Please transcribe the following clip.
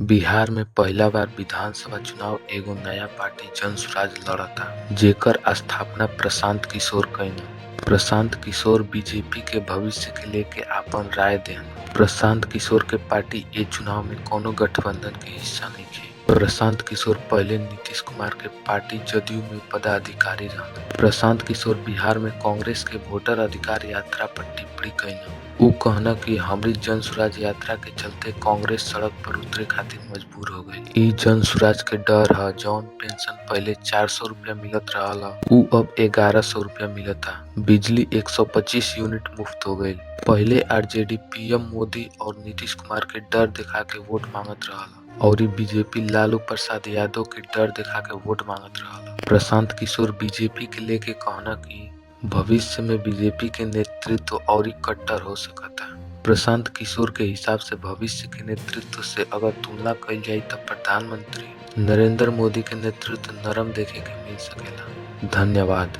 बिहार में पहिला बार विधानसभा चुनाव एगो नया पार्टी जनसुराज लड़ता, जेकर स्थापना प्रशांत किशोर कईलन। प्रशांत किशोर बीजेपी के भविष्य के लेके आपन राय देहन। प्रशांत किशोर के पार्टी ए चुनाव में कोनो गठबंधन के हिस्सा नइखे। प्रशांत किशोर पहले नीतीश कुमार के पार्टी जदयू में पदाधिकारी रहन। प्रशांत किशोर बिहार में कांग्रेस के वोटर अधिकार यात्रा पर टिप्पणी कईलन। उ कहना कि हमरी जनसुराज यात्रा के चलते कांग्रेस सड़क पर उतरे खातिर मजबूर हो गई। इ जनसुराज के डर ह जौन पेंशन पहले 400 रुपया मिलत रहल उ अब 1100 रुपया मिलता। बिजली 125 यूनिट मुफ्त हो गई। पहले आरजेडी पीएम मोदी और नीतीश कुमार के डर दिखा के वोट मांगत रहल और बीजेपी लालू प्रसाद यादव के डर दिखा के वोट मांगत रहल। प्रशांत किशोर बीजेपी के लेके कहना कि भविष्य में बीजेपी के नेतृत्व और कट्टर हो सकता। प्रशांत किशोर के हिसाब से भविष्य के नेतृत्व से अगर तुलना कइल जाई तो प्रधानमंत्री नरेंद्र मोदी के नेतृत्व नरम देखे के मिल सकेला। धन्यवाद।